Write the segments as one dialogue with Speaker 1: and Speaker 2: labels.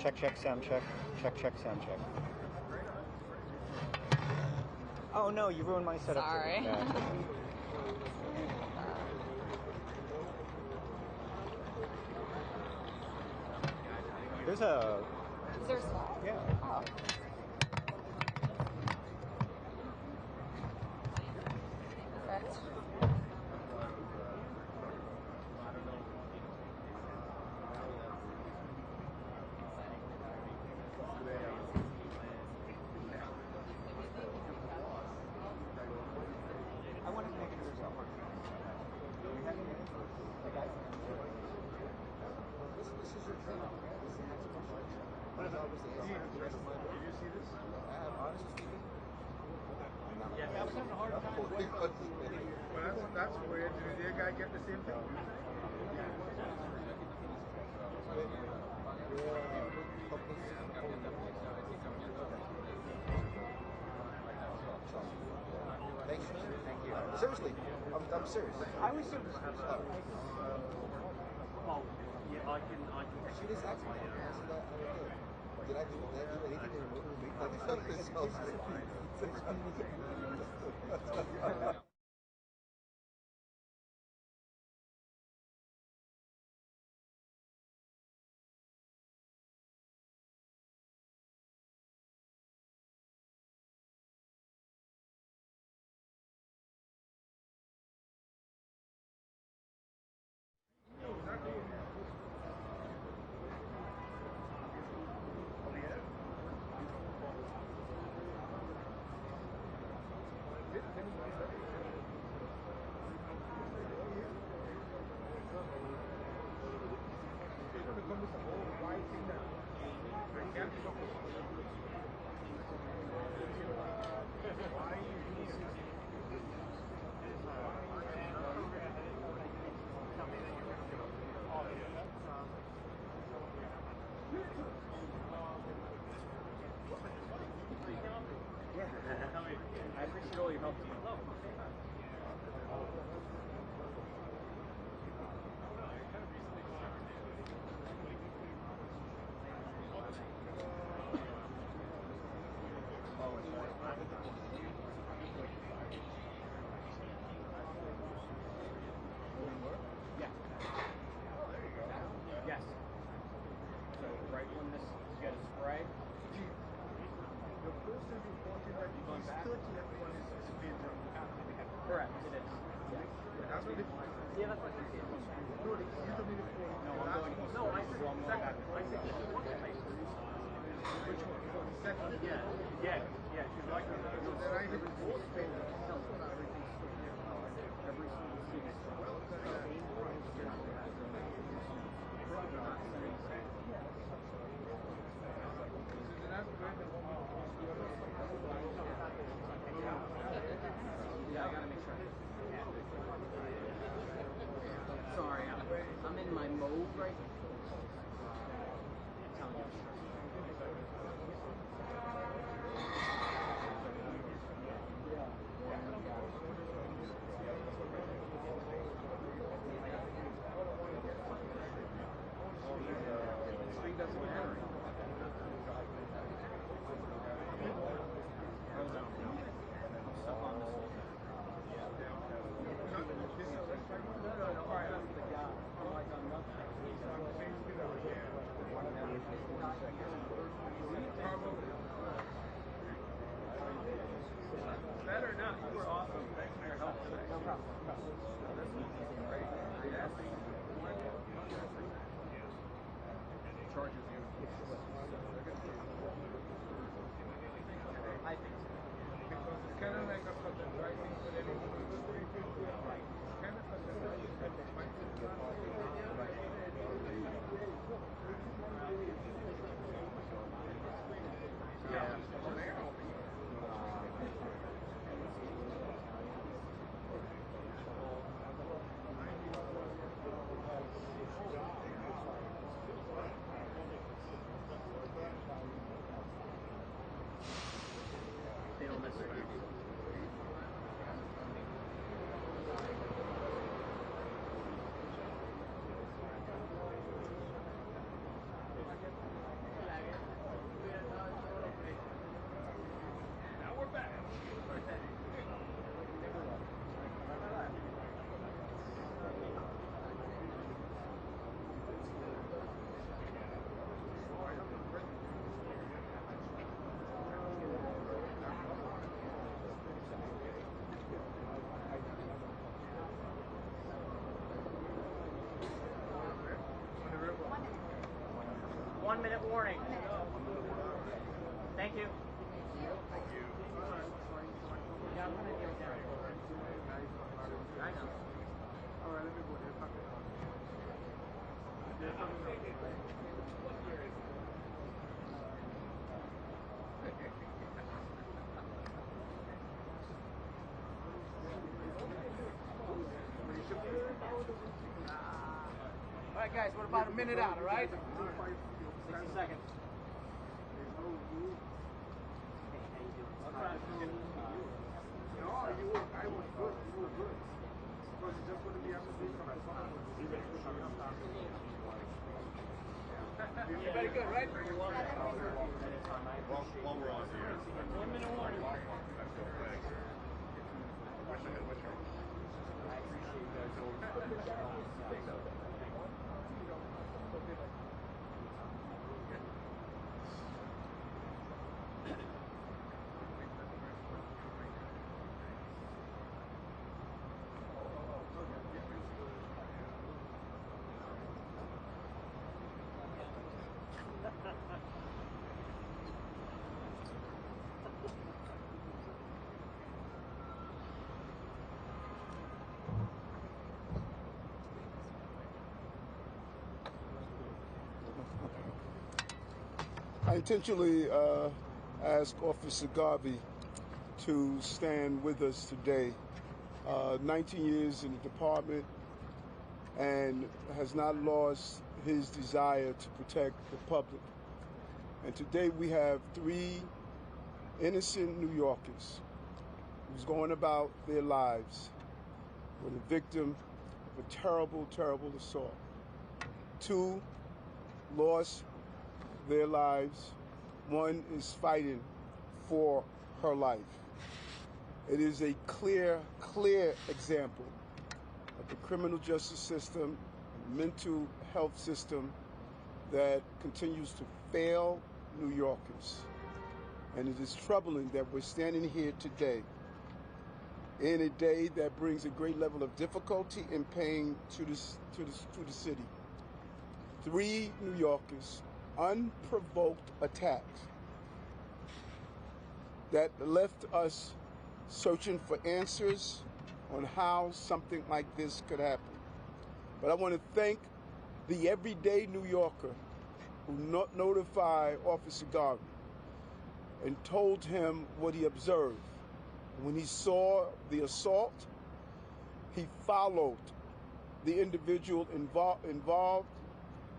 Speaker 1: Check, sound check. Check, sound check. Oh no, you ruined my setup.
Speaker 2: Sorry.
Speaker 1: There's a...
Speaker 2: Is there a slide?
Speaker 1: Yeah.
Speaker 2: Oh. Perfect.
Speaker 1: I want to make it as well. This is your thing. This is the next question. Did you see this? Honestly speaking.
Speaker 3: Yeah, I was having a hard time. Well, that's weird. Did the other guy get the same thing?
Speaker 1: Thank you. Seriously, I'm serious. I was serious.
Speaker 3: Well, yeah, I can.
Speaker 1: She just asked me. Did I do anything to remove me? I just thought this was
Speaker 3: I appreciate all your help. Yeah. Yes. So right when this, you got to spray.
Speaker 4: The person reported that he's 30 everyone is severe.
Speaker 3: Correct, it is. Yes.
Speaker 4: That's what
Speaker 3: Yeah, that's what I see.
Speaker 4: no, you told me before.
Speaker 3: No, I'm going. No, I said second. I said she wants to make
Speaker 4: Which one? For the second?
Speaker 3: Yeah. She's like
Speaker 4: So then I hit the board thing.
Speaker 3: every single season. Yeah, I gotta make sure. Sorry, I'm in my mode right now. Better not. You were awesome. Thanks for your help. No problem. Charges you. I think so.
Speaker 4: Because it's kind of like a driving for the kind of
Speaker 5: 1-minute warning. Thank you. Yeah, I'm gonna deal down. I know.
Speaker 3: All right, let me go there. There's something else.
Speaker 5: All right, guys, we're about a minute out, all right? 60 seconds.
Speaker 3: No, I was good. You were good. Because it's just going to be after this one.
Speaker 5: You're very good, right?
Speaker 1: While we're on here.
Speaker 5: 1-minute warning.
Speaker 6: I intentionally asked Officer Garvey to stand with us today. 19 years in the department and has not lost his desire to protect the public. And today we have 3 innocent New Yorkers who's going about their lives were the victim of a terrible, terrible assault. 2 lost their lives. 1 is fighting for her life. It is a clear example of the criminal justice system, mental health system that continues to fail New Yorkers. And it is troubling that we're standing here today in a day that brings a great level of difficulty and pain to the city. 3 New Yorkers, unprovoked attacks that left us searching for answers on how something like this could happen. But I want to thank the everyday New Yorker who notified Officer Garvey and told him what he observed. When he saw the assault, he followed the individual involved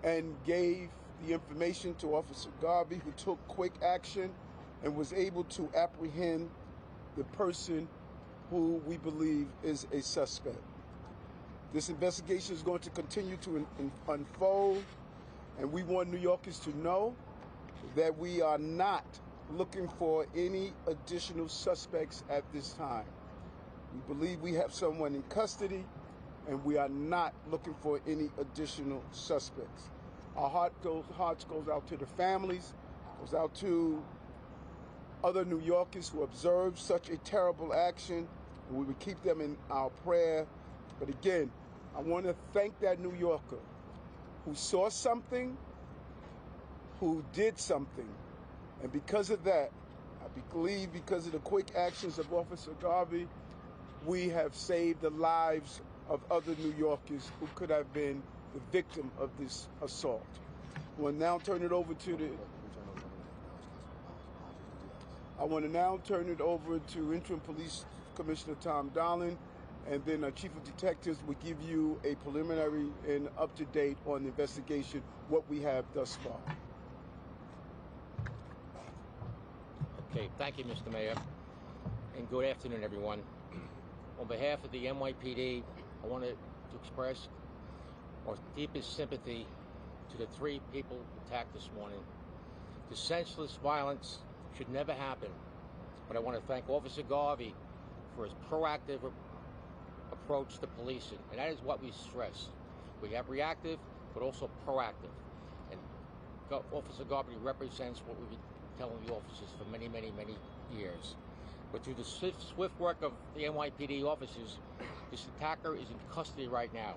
Speaker 6: and gave the information to Officer Garvey, who took quick action and was able to apprehend the person who we believe is a suspect. This investigation is going to continue to unfold, and we want New Yorkers to know that we are not looking for any additional suspects at this time. We believe we have someone in custody, and we are not looking for any additional suspects. Our hearts goes out to the families, goes out to other New Yorkers who observed such a terrible action, and we will keep them in our prayer. But again, I want to thank that New Yorker who saw something, who did something. And because of that, I believe because of the quick actions of Officer Garvey, we have saved the lives of other New Yorkers who could have been the victim of this assault. We'll now turn it over to I want to now turn it over to Interim Police Commissioner Tom Dolan, and then our Chief of Detectives will give you a preliminary and up-to-date on the investigation, what we have thus far.
Speaker 7: Okay, thank you, Mr. Mayor, and good afternoon, everyone. On behalf of the NYPD, I wanted to express our deepest sympathy to the 3 people attacked this morning. The senseless violence should never happen, but I want to thank Officer Garvey for his proactive approach to policing, and that is what we stress. We have reactive, but also proactive, and Officer Garvey represents what we've been telling the officers for many, many, many years. But through the swift work of the NYPD officers, this attacker is in custody right now.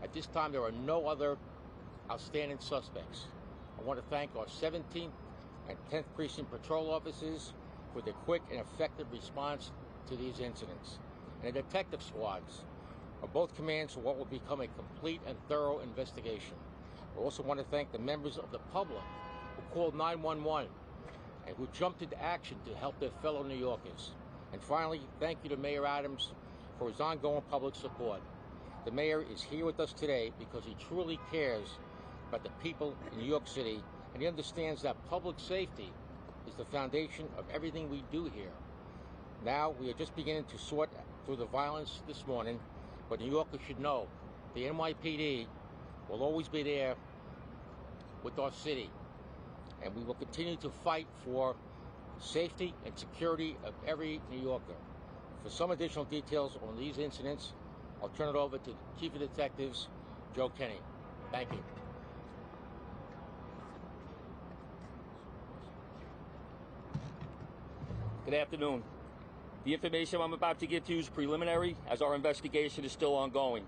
Speaker 7: At this time, there are no other outstanding suspects. I want to thank our 17th and 10th Precinct Patrol officers for their quick and effective response to these incidents, and the detective squads of both commands for what will become a complete and thorough investigation. I also want to thank the members of the public who called 911 and who jumped into action to help their fellow New Yorkers. And finally, thank you to Mayor Adams for his ongoing public support. The mayor is here with us today because he truly cares about the people in New York City, and he understands that public safety is the foundation of everything we do here. Now, we are just beginning to sort through the violence this morning, but New Yorkers should know the NYPD will always be there with our city, and we will continue to fight for safety and security of every New Yorker. For some additional details on these incidents, I'll turn it over to Chief of Detectives, Joe Kenny. Thank you.
Speaker 8: Good afternoon. The information I'm about to give to you is preliminary, as our investigation is still ongoing.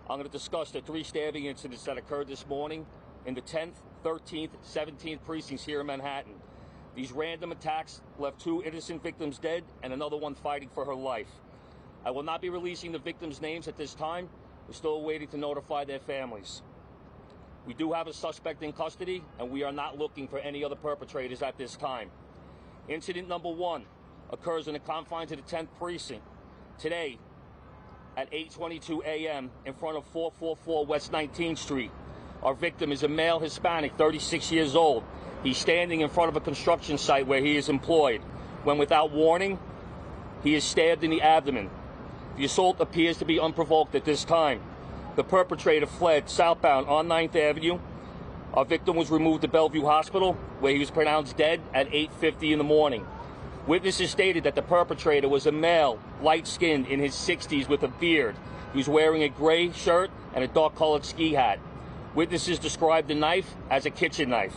Speaker 8: I'm going to discuss the 3 stabbing incidents that occurred this morning in the 10th, 13th, 17th precincts here in Manhattan. These random attacks left 2 innocent victims dead and another one fighting for her life. I will not be releasing the victims' names at this time. We're still waiting to notify their families. We do have a suspect in custody, and we are not looking for any other perpetrators at this time. Incident number 1 occurs in the confines of the 10th precinct today at 8:22 a.m. in front of 444 West 19th Street. Our victim is a male Hispanic, 36 years old. He's standing in front of a construction site where he is employed, when without warning, he is stabbed in the abdomen. The assault appears to be unprovoked at this time. The perpetrator fled southbound on 9th Avenue. Our victim was removed to Bellevue Hospital, where he was pronounced dead at 8:50 in the morning. Witnesses stated that the perpetrator was a male, light-skinned, in his 60s with a beard. He was wearing a gray shirt and a dark-colored ski hat. Witnesses described the knife as a kitchen knife.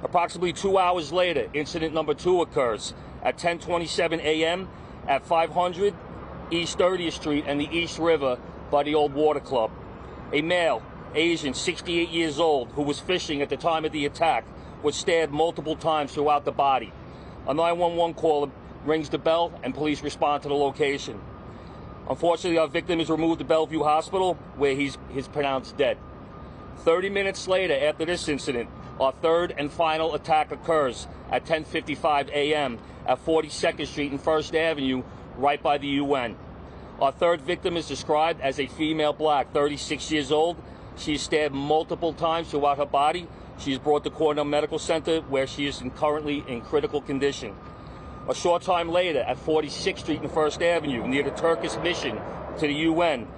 Speaker 8: Approximately 2 hours later, incident number 2 occurs at 10:27 a.m. at 500 East 30th Street and the East River by the Old Water Club. A male, Asian, 68 years old, who was fishing at the time of the attack, was stabbed multiple times throughout the body. A 911 caller rings the bell and police respond to the location. Unfortunately, our victim is removed to Bellevue Hospital, where he's pronounced dead. 30 minutes later, after this incident, our 3rd and final attack occurs at 10:55 a.m. at 42nd Street and 1st Avenue, right by the UN. Our 3rd victim is described as a female black, 36 years old. She is stabbed multiple times throughout her body. She is brought to Cornell Medical Center, where she is currently in critical condition. A short time later, at 46th Street and 1st Avenue, near the Turkish mission to the UN,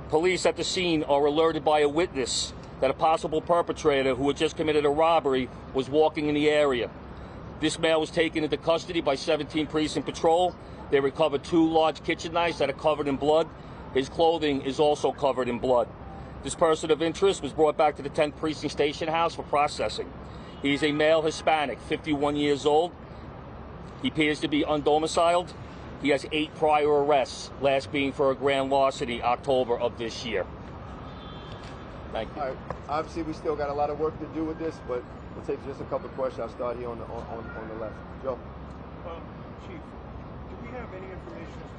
Speaker 8: police at the scene are alerted by a witness that a possible perpetrator who had just committed a robbery was walking in the area. This male was taken into custody by 17 Precinct Patrol. They recovered 2 large kitchen knives that are covered in blood. His clothing is also covered in blood. This person of interest was brought back to the 10th Precinct Station House for processing. He is a male Hispanic, 51 years old. He appears to be undomiciled. He has 8 prior arrests, last being for a grand larceny, October of this year. Thank you.
Speaker 1: All right. Obviously, we still got a lot of work to do with this, but we'll take just a couple of questions. I'll start here on the left. Joe.
Speaker 3: Chief, do we have any information as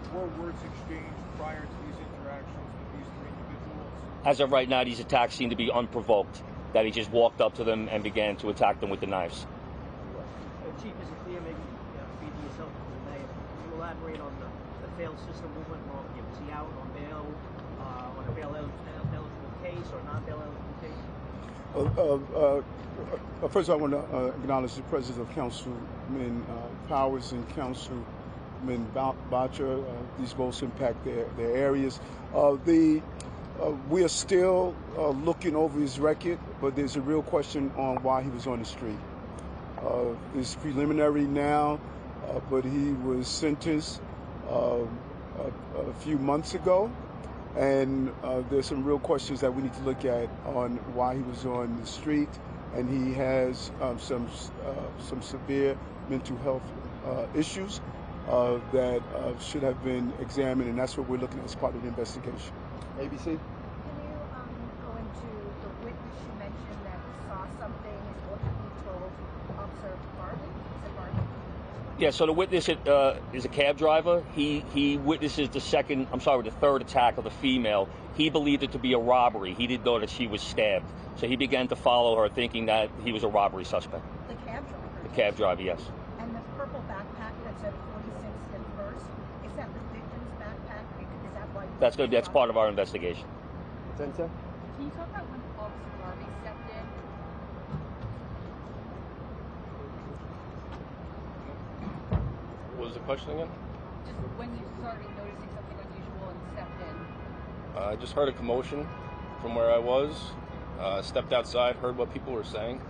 Speaker 3: to were words exchanged prior to these interactions with these 3 individuals?
Speaker 8: As of right now, these attacks seem to be unprovoked, that he just walked up to them and began to attack them with the knives.
Speaker 9: Chief, is it clear, maybe feed yourself for the mayor, can you elaborate on the bail system, what went wrong here? Was he out on bail, on a bail-eligible case or non-bail eligible case?
Speaker 6: First, I want to acknowledge the presence of Councilman Powers and Councilman Boucher. These both impact their areas. We are still looking over his record, but there's a real question on why he was on the street. It's preliminary now, but he was sentenced a few months ago, and there's some real questions that we need to look at on why he was on the street, and he has some severe mental health issues that should have been examined, and that's what we're looking at as part of the investigation. ABC?
Speaker 2: Can you go into the witness you mentioned that saw something Officer Barbie? Is it Barbie?
Speaker 8: Yeah, so the witness is a cab driver. He witnesses the third attack of the female. He believed it to be a robbery. He didn't know that she was stabbed. So he began to follow her, thinking that he was a robbery suspect.
Speaker 2: The cab driver?
Speaker 8: The cab driver, yes.
Speaker 2: And the purple backpack that said 46th and 1st, is that the victim's backpack? Is that why?
Speaker 8: That's part of our investigation.
Speaker 1: 10-10?
Speaker 2: Can you talk about when Officer Barbie stepped in?
Speaker 10: What was the question again?
Speaker 2: Just when you started noticing something unusual and stepped in.
Speaker 10: I just heard a commotion from where I was, stepped outside, heard what people were saying,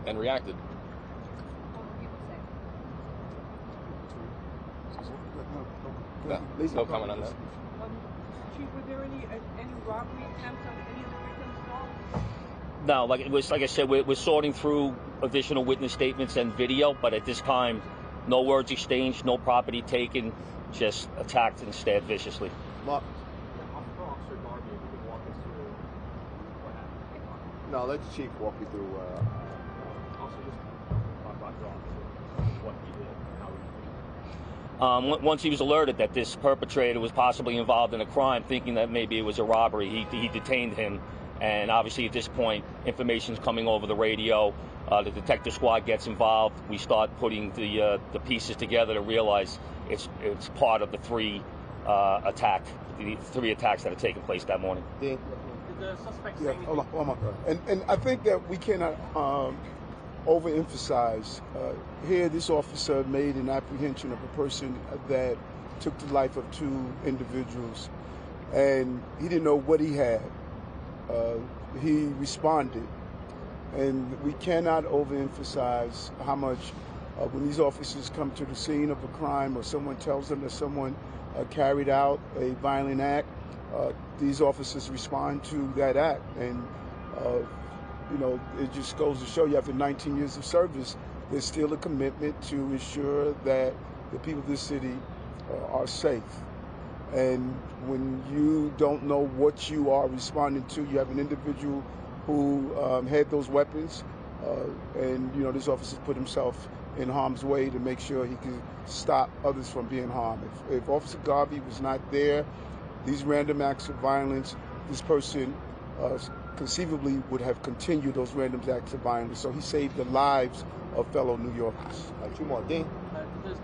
Speaker 10: and reacted.
Speaker 2: What were people saying?
Speaker 10: No comment on that.
Speaker 5: Chief, were there any robbery attempts on any of the victims at all?
Speaker 8: No, like I said, we're sorting through additional witness statements and video, but at this time, no words exchanged, no property taken, just attacked and stabbed viciously.
Speaker 1: Mark.
Speaker 3: Officer Darby, if you could walk us through what happened.
Speaker 1: No, let the chief walk you through.
Speaker 3: Also, just talk about your officer, what he did, how he did.
Speaker 8: Once he was alerted that this perpetrator was possibly involved in a crime, thinking that maybe it was a robbery, he detained him. And obviously at this point, information's coming over the radio. The detective squad gets involved. We start putting the pieces together to realize it's part of the three attacks that have taken place that morning.
Speaker 1: Dean?
Speaker 5: Did the suspect say
Speaker 6: Yeah,
Speaker 5: anything?
Speaker 6: hold on. And I think that we cannot overemphasize. Here, this officer made an apprehension of a person that took the life of two individuals, and he didn't know what he had. He responded, and we cannot overemphasize how much when these officers come to the scene of a crime or someone tells them that someone carried out a violent act, these officers respond to that act. And it just goes to show you, after 19 years of service, there's still a commitment to ensure that the people of this city are safe. And when you don't know what you are responding to, you have an individual who had those weapons, and this officer put himself in harm's way to make sure he could stop others from being harmed. If Officer Garvey was not there, these random acts of violence, this person conceivably would have continued those random acts of violence. So he saved the lives of fellow New Yorkers.
Speaker 1: Two more. Dean?
Speaker 9: Did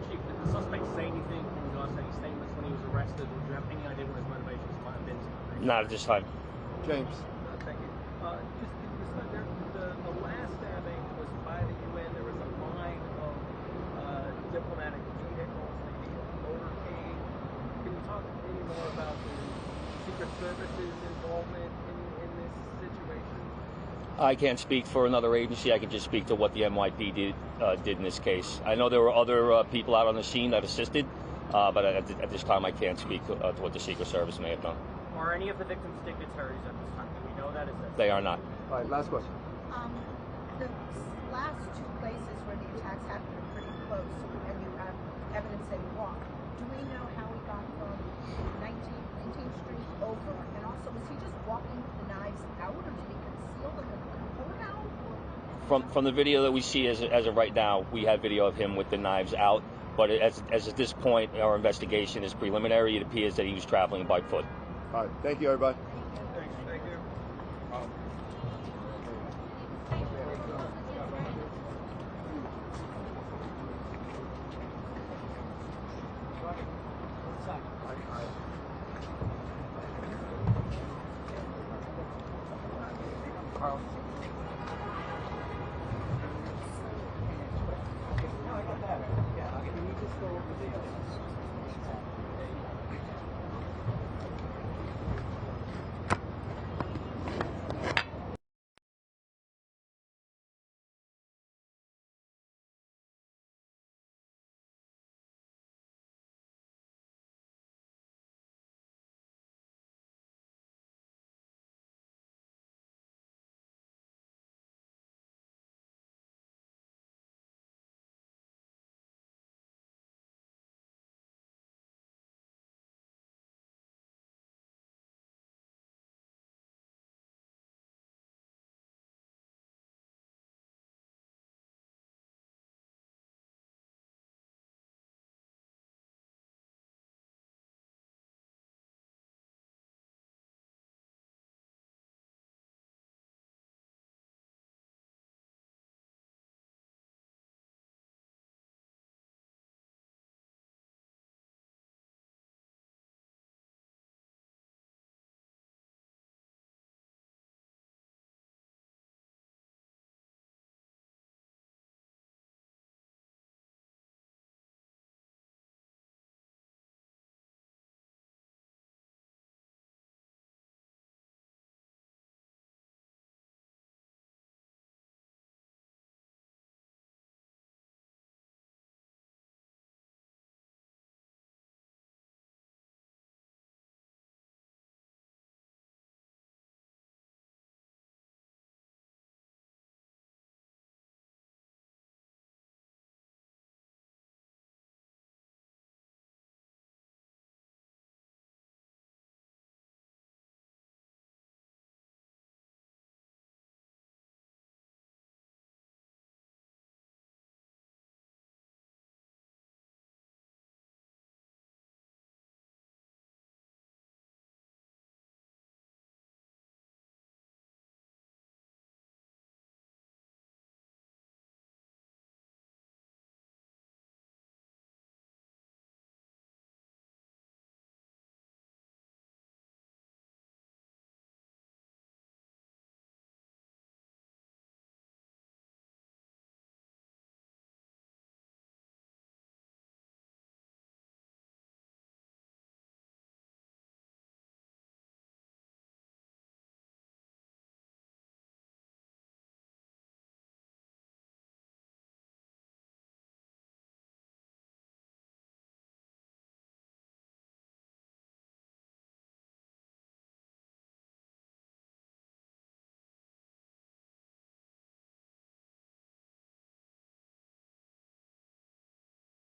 Speaker 9: the suspect say anything in regards to any statements when he was arrested? Or do you have any idea what his motivations might have been?
Speaker 8: Not at this time.
Speaker 1: James?
Speaker 5: Thank you. The last stabbing was by the UN. There was a line of diplomatic vehicles, maybe a motorcade. Can you talk any more about the Secret Service's involvement in this situation?
Speaker 8: I can't speak for another agency. I can just speak to what the NYPD did in this case. I know there were other people out on the scene that assisted, but at this time I can't speak to what the Secret Service may have done.
Speaker 9: Are any of the victims dignitaries at this time? Do we know that?
Speaker 8: They are not.
Speaker 1: All right, last question.
Speaker 2: The last two places where the attacks happened are pretty close, and you have evidence that he walked. Do we know how he got from 19th Street over? And also, was he just walking with the knives out, or did he conceal them in the courthouse?
Speaker 8: From the video that we see as of right now, we have video of him with the knives out. But as at this point, our investigation is preliminary. It appears that he was traveling by foot.
Speaker 1: All right, thank you, everybody.
Speaker 3: Thanks, thank you.
Speaker 5: Carl.